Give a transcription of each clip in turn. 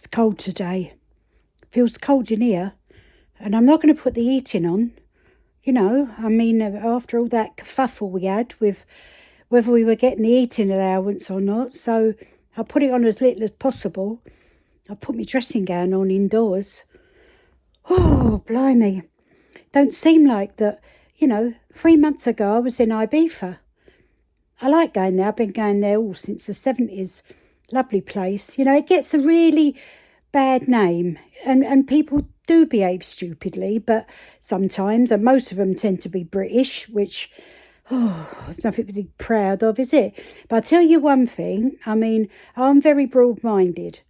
cold today. Feels cold in here. And I'm not going to put the heating on. After all that kerfuffle we had with whether we were getting the eating allowance or not. So I put it on as little as possible. I put my dressing gown on indoors. Oh, blimey. Don't seem like that. 3 months ago I was in Ibiza. I like going there. I've been going there all since the 70s. Lovely place. It gets a really bad name and people do behave stupidly, but sometimes, and most of them tend to be British, which, it's nothing to be proud of, is it? But I'll tell you one thing, I'm very broad-minded,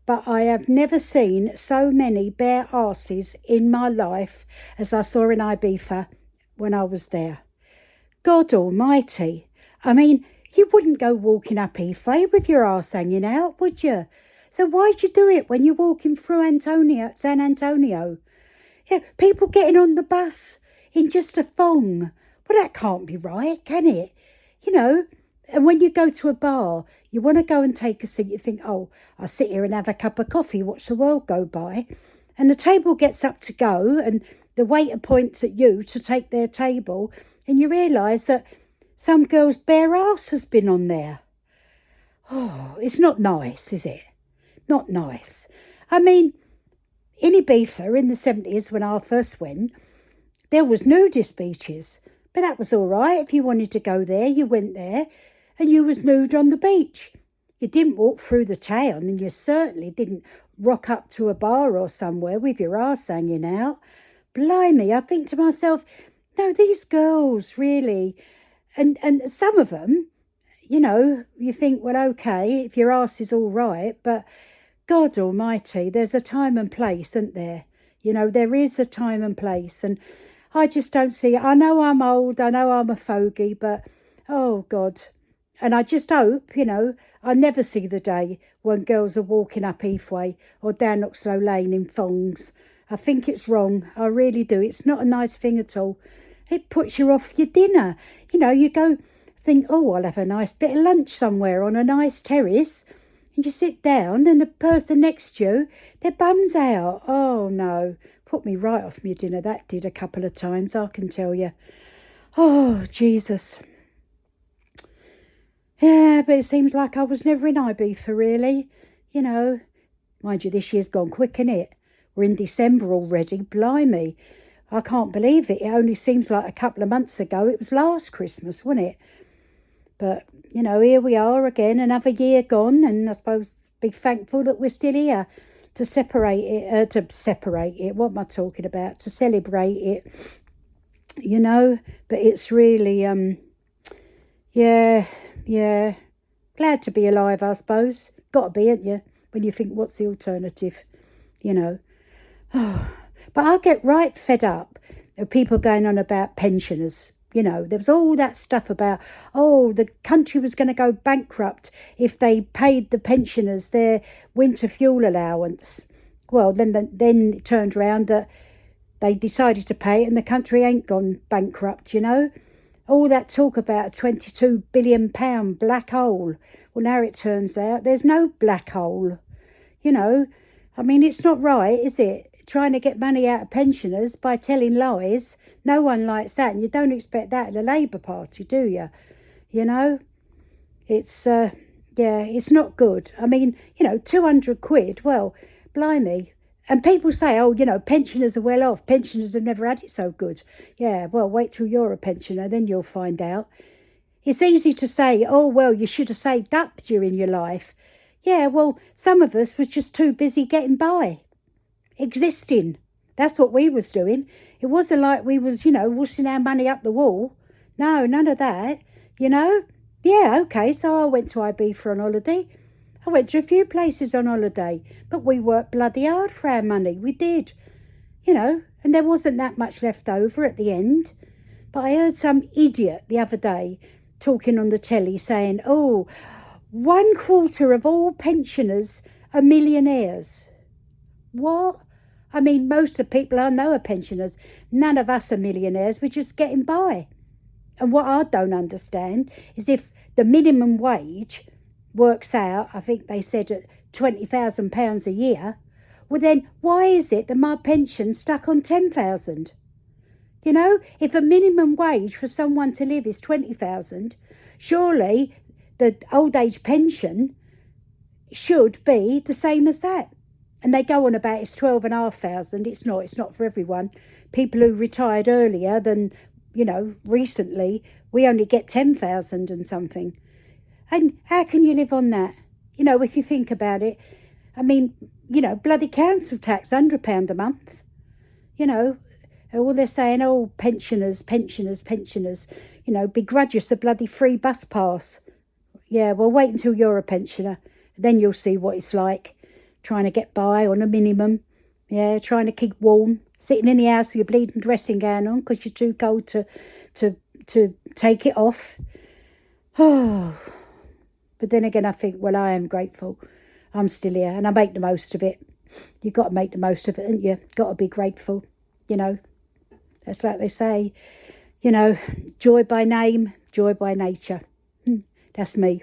but I have never seen so many bare arses in my life as I saw in Ibiza when I was there. God almighty. You wouldn't go walking up Heathway with your arse hanging out, would you? So why'd you do it when you're walking through San Antonio? People getting on the bus in just a thong. Well, that can't be right, can it? And when you go to a bar, you want to go and take a seat. You think, I'll sit here and have a cup of coffee, watch the world go by. And the table gets up to go and the waiter points at you to take their table. And you realise that some girl's bare arse has been on there. Oh, it's not nice, is it? Not nice. In Ibiza in the 70s when I first went, there was nudist beaches. But that was all right. If you wanted to go there, you went there and you was nude on the beach. You didn't walk through the town and you certainly didn't rock up to a bar or somewhere with your arse hanging out. Blimey, I think to myself, no, these girls really... And some of them, you think, well, okay, if your arse is all right, but God almighty, there's a time and place, isn't there? There is a time and place, and I just don't see it. I know I'm old, I know I'm a fogey, but, oh, God. And I just hope, I never see the day when girls are walking up Heathway or down Oxlow Lane in thongs. I think it's wrong. I really do. It's not a nice thing at all. It puts you off your dinner. You go think, I'll have a nice bit of lunch somewhere on a nice terrace. And you sit down and the person next to you, their bum's out. Oh, no. Put me right off my dinner. That did a couple of times, I can tell you. Oh, Jesus. Yeah, but it seems like I was never in Ibiza, really. Mind you, this year's gone quick, innit? We're in December already. Blimey. I can't believe it. It only seems like a couple of months ago. It was last Christmas, wasn't it? But, here we are again, another year gone, and I suppose be thankful that we're still here to separate it. What am I talking about? To celebrate it, But it's really, yeah. Glad to be alive, I suppose. Got to be, ain't you? When you think, what's the alternative? But I get right fed up of people going on about pensioners. There was all that stuff about, the country was going to go bankrupt if they paid the pensioners their winter fuel allowance. Well, then it turned around that they decided to pay it and the country ain't gone bankrupt, All that talk about a £22 billion black hole. Well, now it turns out there's no black hole. It's not right, is it? Trying to get money out of pensioners by telling lies. No one likes that, and you don't expect that in the Labour Party, do you? It's it's not good. 200 quid, well, blimey. And people say, pensioners are well off. Pensioners have never had it so good. Yeah, well, wait till you're a pensioner, then you'll find out. It's easy to say, you should have saved up during your life. Yeah, well, some of us was just too busy getting by. Existing. That's what we was doing. It wasn't like we was, washing our money up the wall. No, none of that, Yeah, okay, so I went to Ibiza on holiday. I went to a few places on holiday, but we worked bloody hard for our money. We did, and there wasn't that much left over at the end. But I heard some idiot the other day talking on the telly saying, 1/4 of all pensioners are millionaires. What? Most of the people I know are pensioners. None of us are millionaires. We're just getting by. And what I don't understand is if the minimum wage works out, I think they said at £20,000 a year, well then why is it that my pension's stuck on 10,000? You know, if a minimum wage for someone to live is 20,000, surely the old age pension should be the same as that. And they go on about it's 12,500. It's not. It's not for everyone. People who retired earlier than, you know, recently, we only get 10,000 and something. And how can you live on that? You know, if you think about it, I mean, you know, bloody council tax, £100 a month. You know, all they're saying, oh, pensioners, pensioners, pensioners. You know, begrudge us a bloody free bus pass. Yeah, well, wait until you're a pensioner. Then you'll see what it's like, trying to get by on a minimum. Yeah, trying to keep warm, sitting in the house with your bleeding dressing gown on because you're too cold to take it off. Oh, but then again, I think, well, I am grateful. I'm still here and I make the most of it. You've got to make the most of it, haven't you? Got to be grateful, you know. That's like they say, you know, joy by name, joy by nature. That's me.